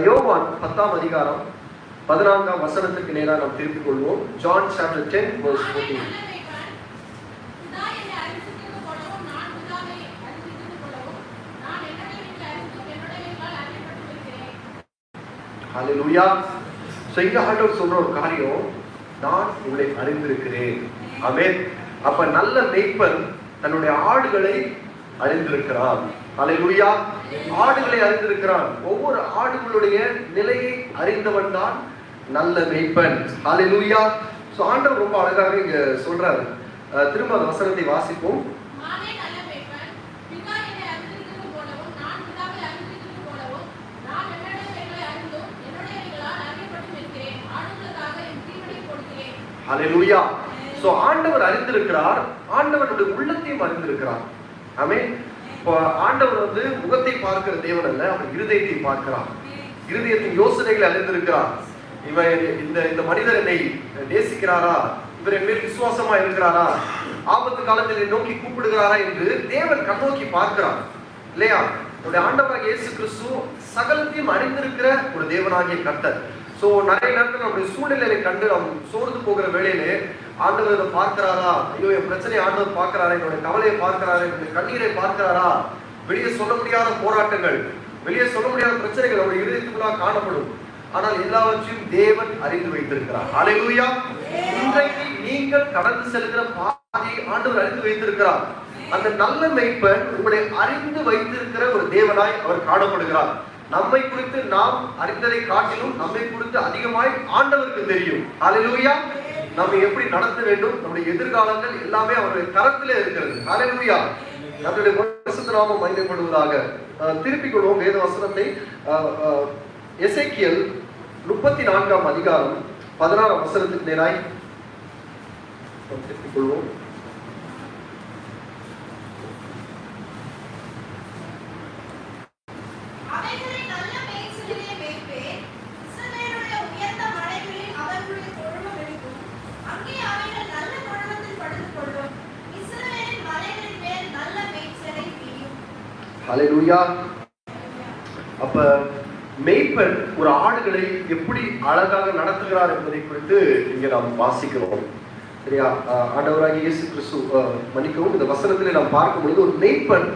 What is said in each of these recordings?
யோவான் 10ஆம் அதிகாரம் 14ஆம் வசனத்துக்கு நேராக நாம் திருப்பிக் கொள்வோம். John chapter 10 verse 14. ஹல்லேலூயா. சோ இங்க ஆண்டவர் சொல்ற ஒரு காரியம், நான் உங்களை அறிந்திருக்கிறேன். ஆமென். அப்ப நல்ல மேய்ப்பன் தன்னுடைய ஆடுகளை அறிந்திருக்கிறான். ஹல்லேலூயா. ஆடுகளை அறிந்திருக்கிறான். ஒவ்வொரு ஆடுகளுடைய நிலையை அறிந்தவன் தான் நல்ல மேய்ப்பன். ஹல்லேலூயா. சோ ஆண்டவர் ரொம்ப அழகாக இங்க சொல்றாரு. திரும்ப அந்த வசனத்தை வாசிப்போம். ஹல்லேலூயா. சோ ஆண்டவர் அறிந்திருக்கிறார், ஆண்டவருடைய உள்ளத்தையும் அறிந்திருக்கிறார். ஆமென். இப்போ ஆண்டவர் முகத்தை பார்க்கிற தேவன் அல்ல, அவர் இருதயத்தை பார்க்கிறார். இருதயத்தின் யோசனைகளை அறிந்திருக்கிறார். இவர் இந்த மனிதர் என்னை நேசிக்கிறாரா, இவர் என் மேல் விசுவாசமா இருக்கிறாரா, ஆபத்து காலத்தில் நோக்கி கூப்பிடுகிறாரா என்று தேவன் கண்ணோக்கி பார்க்கிறார் இல்லையா? நம்முடைய ஆண்டவராகிய இயேசு கிறிஸ்து சகலத்தையும் அறிந்திருக்கிற ஒரு தேவனாகிய கர்த்தர். சோ நிறைய நேரத்தில் நம்முடைய சூழ்நிலையை கண்டு நாம் சோர்ந்து போகிற வேளையிலே ஆண்டவர் இதை பார்க்கிறாரா, ஐயோ என் பிரச்சனையை ஆண்டவர் பார்க்கிறாரா, என்னுடைய கவலையை பார்க்கிறாரா, என்னுடைய கண்ணீரை பார்க்கிறாரா, வெளியே சொல்ல முடியாத போராட்டங்கள், வெளியே சொல்ல முடியாத பிரச்சனைகள் நம்முடைய இதயத்துக்குள்ளாக காணப்படும். ஆனால் எல்லாவற்றையும் தேவன் அறிந்து வைத்திருக்கிறார். ஹல்லேலூயா. இன்றைக்கு நீங்கள் கடந்து செல்கிற பாதையை ஆண்டவர் அறிந்து வைத்திருக்கிறார். அந்த நல்ல மேய்ப்பன் உங்களை அறிந்து வைத்திருக்கிற ஒரு தேவனாய் அவர் காணப்படுகிறார். நம்மை குறித்து நாம் அறிந்ததை காட்டிலும் நம்மை குறித்து அதிகமாய் ஆண்டவருக்கு தெரியும். ஹல்லேலூயா. நம்ம எப்படி நடத்த வேண்டும், நம்முடைய எதிர்காலங்கள் எல்லாமே அவருடைய கரத்திலே இருக்கிறது. ஹல்லேலூயா. நம்முடைய பரிசுத்த நாமம் மகிமைப்படுவதாக. திருப்பிக் கொள்வோம் வேத வசனத்தை. எசேக்கியேல் 34ஆம் அதிகாரம் 16ஆம் வசனத்துக்கு நேராய் திருப்பிக் கொள்வோம். ஹல்லேலூயா. அப்ப மேய்ப்பன் ஒரு ஆடுகளை எப்படி அழகாக நடத்துகிறார் என்பதை குறித்து இங்க நாம் வாசிக்கிறோம். சரியா? ஆண்டவராகிய இயேசு கிறிஸ்து மன்னிக்கவும், இந்த வசனத்திலே நாம் பார்க்கும் பொழுது ஒரு மேய்ப்பன்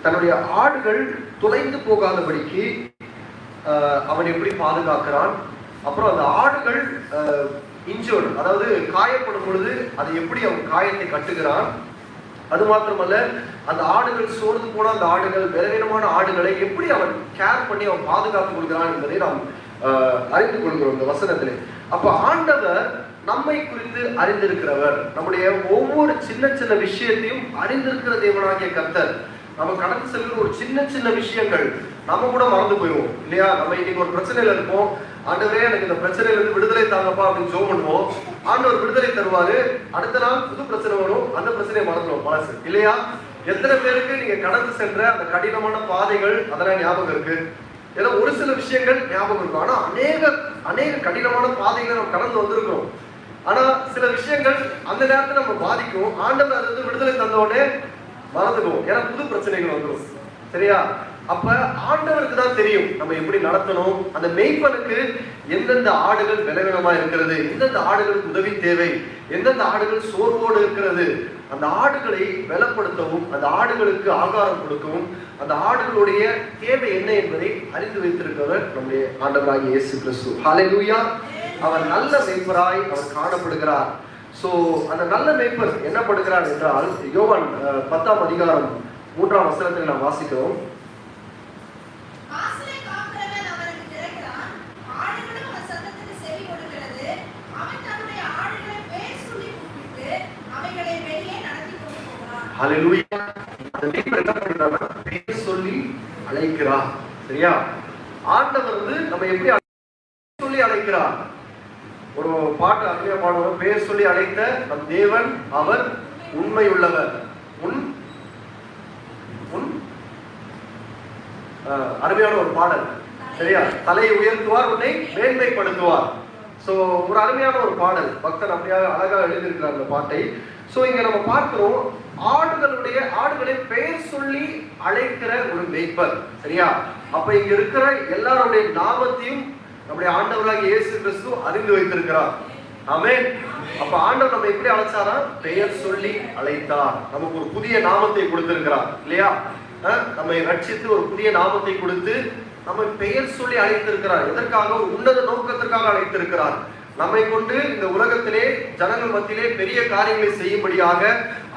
தன்னுடைய ஆடுகள் தொலைந்து போகாதபடிக்கு அவன் எப்படி பாதுகாக்கிறான், அப்புறம் அந்த ஆடுகள் இன்ஜர்ட், அதாவது காயப்படும் பொழுது அதை எப்படி அவன் காயத்தை கட்டுகிறான், அது மாத்திரமல்ல அந்த ஆடுகள் சோர்ந்து போன அந்த ஆடுகள், பலவீனமான ஆடுகளை எப்படி அவன் கேர் பண்ணி அவன் பாதுகாத்துக் கொள்கிறான் என்பதை நாம் அறிந்து கொள்கிறோம் இந்த வசனத்திலே. அப்ப ஆண்டவர் நம்மை குறித்து அறிந்திருக்கிறவர், நம்முடைய ஒவ்வொரு சின்ன சின்ன விஷயத்தையும் அறிந்திருக்கிற தேவனாகிய கர்த்தர். நம்ம கடந்து செல்கிற ஒரு சின்ன சின்ன விஷயங்கள் நம்ம கூட மறந்து போயிடுவோம் இல்லையா? நம்ம இன்னைக்கு ஒரு பிரச்சனையில இருப்போம், ஆண்டவரே எனக்கு இந்த பிரச்சனையில இருந்து விடுதலை தாங்கப்பா அப்படின்னு ஜெபம் பண்ணுவோம். ஆண்டவர் விடுதலை தருவாரு. அடுத்த நாள் புது பிரச்சனை வரும், அந்த பிரச்சனையை மறந்துடும் பழசு இல்லையா? எத்தனை பேருக்கு நீங்க கடந்து சென்ற அந்த கடினமான பாதைகள் அதெல்லாம் ஞாபகம் இருக்கு? ஏன்னா ஒரு சில விஷயங்கள் ஞாபகம் இருக்கும், ஆனா அநேக கடினமான பாதைகளை நம்ம கடந்து வந்திருக்கிறோம். ஆனா சில விஷயங்கள் அந்த நேரத்தில் நம்ம பாதிக்கும், ஆண்டவர் அது விடுதலை தந்தோடனே மறந்துடுவோம், ஏன்னா புது பிரச்சனைகள் வந்துடும். சரியா? அப்ப ஆண்டவருக்கு தான் தெரியும் நம்ம எப்படி நடத்தணும். அந்த மேய்ப்பனுக்கு எந்தெந்த ஆடுகள் பலவீனமா இருக்கிறது, எந்தெந்த ஆடுகளுக்கு உதவி தேவை, எந்தெந்த ஆடுகள் சோர்வோடு இருக்கிறது, அந்த ஆடுகளை பலப்படுத்தவும், அந்த ஆடுகளுக்கு ஆகாரம் கொடுக்கவும், அந்த ஆடுகளுடைய தேவை என்ன என்பதை அறிந்து வைத்திருக்கிறவர் நம்முடைய ஆண்டவராகிய இயேசு கிறிஸ்து. ஹல்லேலூயா. அவர் நல்ல மேய்ப்பராய் அவர் காணப்படுகிறார். சோ அந்த நல்ல மேய்ப்பர் என்ன படுகிறார் என்றால், யோவான் 10ஆம் அதிகாரம் 3ஆம் வசனத்தில் நாம் வாசிக்கிறோம். ஹல்லேலூயா. அந்த மேய்ப்பர் என்ன பண்றாருன்னா பேர் சொல்லி அழைக்கிறார். சரியா? ஆண்டவர் நம்ம எப்படி சொல்லி அழைக்கிறார்? ஒரு பாட்டு அருமையா பாடுவோம். பேர் சொல்லி அழைத்த நம் தேவன் அவர் உண்மை உள்ளவர். அருமையான ஒரு பாடல். சரியா? தலையை உயர்த்துவார், உன்னை மேன்மைப்படுத்துவார். சோ ஒரு அருமையான ஒரு பாடல், பக்தன் அப்படியாக அழகாக எழுதியிருக்கிறார் அந்த பாட்டை. சோ இங்க நம்ம பார்க்கிறோம், ஆடுகளை பெயர் சொல்லி அழைக்கிற ஒரு மேய்ப்பர். சரியா? அப்ப இங்க இருக்கிற எல்லாருடைய நாமத்தையும் நம்முடைய ஆண்டவராகிய இயேசு கிறிஸ்து அறிந்து வைத்திருக்கிறார். ஆமென். அப்ப ஆண்டவர் நம்ம எப்படி அழைச்சாரா? பெயர் சொல்லி அழைத்தார். நமக்கு ஒரு புதிய நாமத்தை கொடுத்திருக்கிறார் இல்லையா? நம்மை ரட்சித்து ஒரு புதிய நாமத்தை கொடுத்து நம்மை பெயர் சொல்லி அழைத்திருக்கிறார். எதற்காக? ஒரு உன்னத நோக்கத்திற்காக அழைத்திருக்கிறார். நம்மை கொண்டு இந்த உலகத்திலே ஜனங்கள் மத்தியிலே பெரிய காரியங்களை செய்யும்படியாக,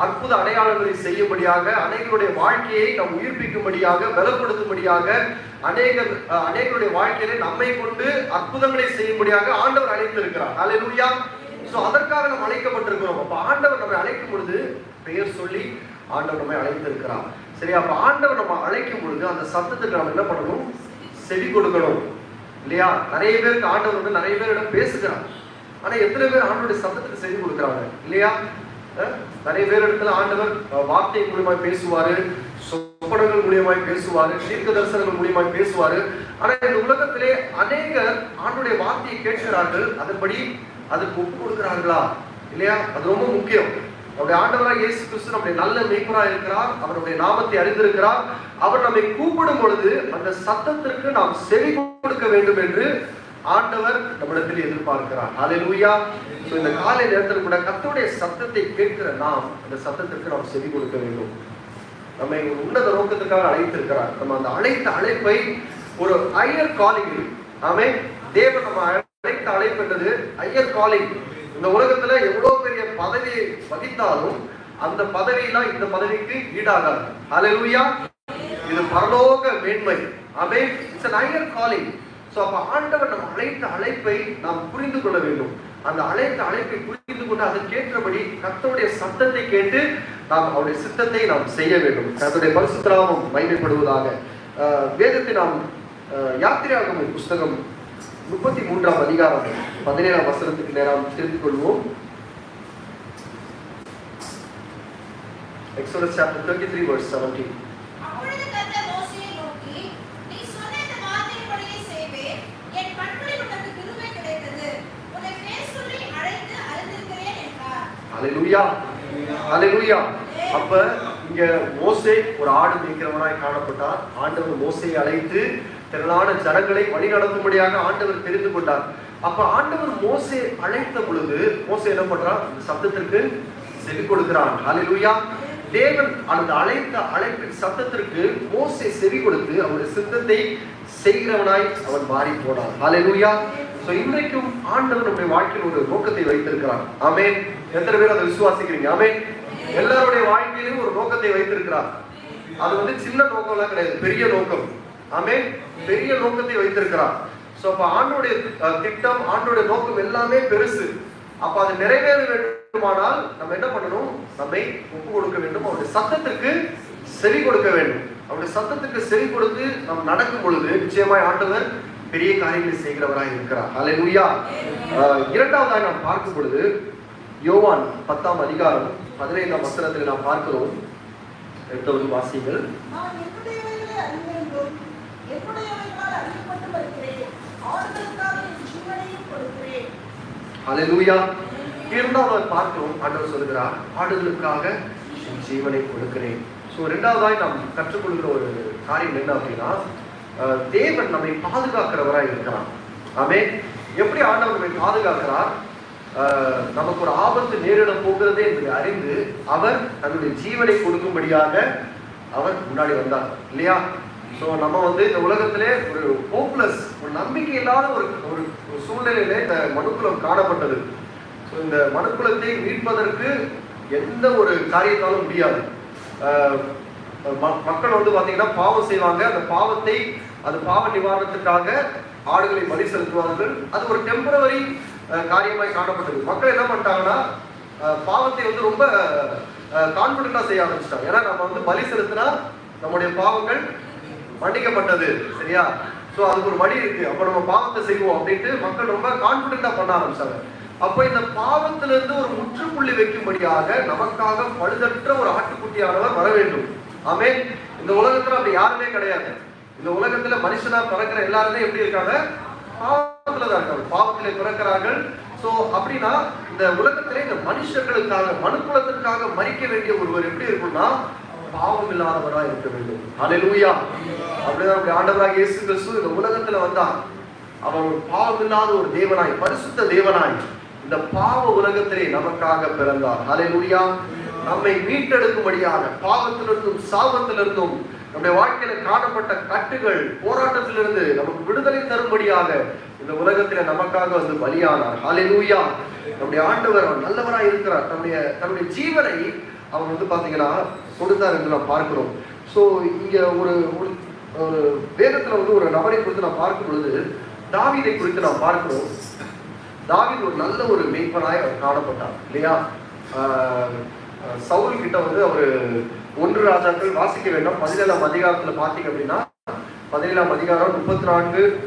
அற்புத அடையாளங்களை செய்யும்படியாக, அநேகருடைய வாழ்க்கையை நாம் உயிர்ப்பிக்கும்படியாக, பலப்படுத்தும்படியாக, அநேகருடைய வாழ்க்கையிலே நம்மை கொண்டு அற்புதங்களை செய்யும்படியாக ஆண்டவர் அழைத்திருக்கிறார். அல்லேலூயா. சோ அதற்காக நாம் அழைக்கப்பட்டிருக்கிறோம். அப்ப ஆண்டவர் நம்மை அழைக்கும் பொழுது பெயர் சொல்லி ஆண்டவர் நம்மை அழைத்திருக்கிறார். சரி, அப்ப ஆண்டவர் நம்ம அழைக்கும் பொழுது அந்த சத்தத்துக்கு நம்ம என்ன பண்ணணும்? செவி கொடுக்கணும் இல்லையா? நிறைய பேருக்கு ஆண்டவர் வந்து நிறைய பேரிடம் பேசுகிறார். ஆனா எத்தனை பேர் ஆண்டவருடைய சத்தத்துக்கு செவி கொடுக்குறாங்க இல்லையா? நிறைய பேர் இடத்துல ஆண்டவர் வார்த்தை மூலியமாய் பேசுவாரு, சொப்பனங்கள் மூலியமாய் பேசுவாரு, தீர்க்க தரிசனங்கள் மூலியமாய் பேசுவாரு. ஆனா இந்த உலகத்திலே அநேகர் ஆண்டவருடைய வார்த்தையை கேட்கிறார்கள், அதன்படி அதுக்கு ஒப்பு கொடுக்கிறார்களா இல்லையா? அது ரொம்ப முக்கியம். நம்முடைய ஆண்டவராக இயேசு கிறிஸ்து நம்முடைய நல்ல மேய்ப்பராக இருக்கிறார். அவருடைய நாமத்தை அறிந்திருக்கிறார். அவர் நம்மை கூப்பிடும் பொழுது அந்த சத்தத்திற்கு நாம் செவி கொடுக்க வேண்டும் என்று ஆண்டவர் நம்மிடத்தில் எதிர்பார்க்கிறார். அல்லேலூயா. சோ இந்த காலை நேரத்தில் கூட கர்த்தருடைய சத்தத்தை கேட்கிற நாம் அந்த சத்தத்திற்கு நாம் செவி கொடுக்க வேண்டும். நம்மை ஒரு உன்னத நோக்கத்துக்காக அழைத்திருக்கிறார். நம்ம அந்த அழைப்பை ஒரு ஹையர் காலிங். ஆமென். தேவன் நம்ம அழைத்த அழைப்பு என்றது ஹையர் காலிங். இந்த உலகத்துல எவ்வளவு பெரிய பதவியை வகித்தாலும் அந்த பதவியெல்லாம் இந்த பதவிக்கு ஈடாகாது. அல்லேலூயா. இது பரலோக மேன்மை. ஆமென். It's an higher calling. So அப்ப ஆண்டவர் நம்ம அழைத்த அழைப்பை நாம் புரிந்து கொள்ள வேண்டும். அந்த அழைத்த அழைப்பை புரிந்து கொண்டு அதற்கேற்றபடி கர்த்தருடைய சத்தத்தை கேட்டு நாம் அவருடைய சித்தத்தை நாம் செய்ய வேண்டும். கர்த்தருடைய பரிசுத்த நாமம் மகிமைப்படுவதாக. வேதத்தை நாம் யாத்திராகமம் புஸ்தகம் 33ஆம் அதிகாரம் 17ஆம் வசனத்துக்கு நேரம் திருப்பிக் கொள்வோம். Exodus chapter 33 verse 17. அப்பொழுது கர்த்தர் மோசேயை நோக்கி, நீ சொன்ன இந்த வார்த்தையின்படியே செய்வேன். என் கண்களில் உனக்கு கிருபை கிடைத்தது. உன்னை பேர் சொல்லி அழைத்து அறிந்திருக்கிறேன் என்றார். அல்லேலூயா. அல்லேலூயா. அப்ப இங்க மோசே ஒரு ஆடு மேய்க்கிறவனாய் காணப்பட்டார். ஆண்டவர் மோசேயை அழைத்து திரளான ஜனங்களை வழி நடத்தும்படியாக ஆண்டவர் தெரிந்து கொண்டார். அப்ப ஆண்டவர் மோசே அழைத்த பொழுது மோசே என்ன பண்றான்? அந்த சத்தத்திற்கு செவி கொடுக்கிறான். அல்லேலூயா. தேவன் அந்த அழைப்பின் சத்தத்திற்கு மோசே செவி கொடுத்து அவருடைய சித்தத்தை செய்கிறவனாய் அவன் மாறி போனான். அல்லேலூயா. சோ இன்றைக்கும் ஆண்டவர் நம்முடைய வாழ்க்கையில் ஒரு நோக்கத்தை வைத்திருக்கிறார். ஆமென். எத்தனை பேர் அதை விசுவாசிக்கிறீங்க? ஆமென். எல்லாருடைய வாழ்க்கையிலும் ஒரு நோக்கத்தை வைத்திருக்கிறார். அது வந்து சின்ன நோக்கம் எல்லாம் கிடையாது, பெரிய நோக்கம். ஆமென். பெரிய நோக்கத்தை வைத்திருக்கிறார். சோ அப்ப ஆண்டோடைய திட்டம், ஆண்டோடைய நோக்கம் எல்லாமே பெருசு. அப்ப அது நிறைவேற வேண்டுமானால் நம்ம என்ன பண்ணணும்? நம்மை ஒப்பு கொடுக்க வேண்டும். அவருடைய சத்தத்திற்கு செவி கொடுக்க வேண்டும். அவருடைய சத்தத்துக்கு செவி கொடுத்து நாம் நடக்கும் பொழுது நிச்சயமாய் ஆண்டவர் பெரிய காரியங்களை செய்கிறவராய் இருக்கிறார். அல்லேலூயா. இரண்டாவதாக நாம் பார்க்கும் பொழுது யோவான் 10ஆம் அதிகாரம் 15ஆம் வசனத்தில் நாம் பார்க்கிறோம். எடுத்தவர்கள் வாசிங்கள். நான் என்னுடையவைகளை அறிந்திருந்தும் என்னுடையவைகளால் அறியப்பட்டு வருகிறேன். ஆடுகளுக்காக என் ஜீவனையும் கொடுக்கிறேன். அல்லேலூயா. இரண்டாவது பார்க்கிறோம், ஆண்டவர் சொல்கிறார், ஆடுகளுக்காக என் ஜீவனை கொடுக்கிறேன். ஸோ இரண்டாவதாய் நாம் கற்றுக்கொள்கிற ஒரு காரியம் என்ன அப்படின்னா, தேவன் நம்மை பாதுகாக்கிறவராய் இருக்கிறார். ஆமென். எப்படி ஆண்டவர் நம்மை பாதுகாக்கிறார்? நமக்கு ஒரு ஆபத்து நேரிட போகிறது என்பதை அறிந்து அவர் தன்னுடைய ஜீவனை கொடுக்கும்படியாக அவர் முன்னாடி வந்தார் இல்லையா? ஸோ நம்ம வந்து இந்த உலகத்திலே ஒரு ஹோப்லெஸ், ஒரு நம்பிக்கை இல்லாத ஒரு சூழ்நிலையிலே இந்த மனுக்குலம் காணப்பட்டது. ஸோ இந்த மனுக்குலத்தை மீட்பதற்கு எந்த ஒரு காரியத்தாலும் முடியாது. மக்கள் வந்து பார்த்தீங்கன்னா பாவம் செய்வாங்க. அந்த பாவத்தை, அது பாவ நிவாரணத்துக்காக ஆடுகளை பலி செலுத்துவார்கள். அது ஒரு டெம்பரவரி காரியமாய் காணப்பட்டது. மக்கள் என்ன பண்ணிட்டாங்கன்னா பாவத்தை வந்து ரொம்ப கான்பிடண்டா செய்ய ஆரம்பிச்சிட்டாங்க. ஏன்னா நம்ம வந்து பலி செலுத்தினா நம்முடைய பாவங்கள் மன்னிக்கப்பட்டது, சரியா? ஸோ அதுக்கு ஒரு வழி இருக்கு, அப்போ நம்ம பாவத்தை செய்வோம் அப்படின்ட்டு மக்கள் ரொம்ப கான்பிடண்டா பண்ண ஆரம்பிச்சாங்க. அப்போ இந்த பாவத்திலிருந்து ஒரு முற்றுப்புள்ளி வைக்கும்படியாக நமக்காக பழுதற்ற ஒரு ஆட்டுக்குட்டியானவர் வர வேண்டும். ஆமென். இந்த உலகத்துல அப்படி யாருமே கிடையாது. இந்த உலகத்துல மனுஷனா பிறக்கிற எல்லாருமே எப்படி இருக்காங்க? பாவத்துல தான் இருக்காங்க. பாவத்திலே பிறக்கிறார்கள். சோ அப்படின்னா இந்த உலகத்திலே இந்த மனுஷர்களுக்காக மனுக்குலத்திற்காக மரிக்க வேண்டிய ஒருவர் எப்படி இருக்கும்னா பாவம் இல்லாதவராய் இருக்க வேண்டும். ஹல்லேலூயா. அப்படிதான் அப்படி ஆண்டவராகிய இயேசு கிறிஸ்து இந்த உலகத்துல வந்தான். அவன் பாவம் இல்லாத ஒரு தேவனாய், பரிசுத்த தேவனாய் இந்த பாவ உலகத்திலே நமக்காக பிறந்தார். ஹல்லேலூயா. நம்மை மீட்டெடுக்கும்படியாக பாவத்திலிருந்தும் சாபத்திலிருந்தும் நம்முடைய வாழ்க்கையில காணப்பட்ட கட்டுகள் போராட்டத்திலிருந்து நமக்கு விடுதலை தரும்படியாக இந்த உலகத்தில நமக்காக வந்து பலியானார். ஹல்லேலூயா. நம்முடைய ஆண்டவர் நல்லவராய் இருக்கிறார். தன்னுடைய ஜீவனை அவர் வந்து பாத்தீங்கன்னா கொடுத்தார் என்று நாம் பார்க்கிறோம். சோ இங்க ஒரு வேதத்துல வந்து ஒரு நபரை குறித்து நாம் பார்க்கும் பொழுது தாவீதை குறித்து நாம் பார்க்கிறோம். தாவீது ஒரு நல்ல ஒரு மேய்ப்பனாய் அவர் காணப்பட்டார் இல்லையா? சவுல் கிட்ட வந்து அவரு 1 ராஜாக்கள் வாசிக்க வேண்டும் 17ஆம் அதிகாரத்துல பாத்தீங்க அப்படின்னா 17ஆம் அதிகாரம் 34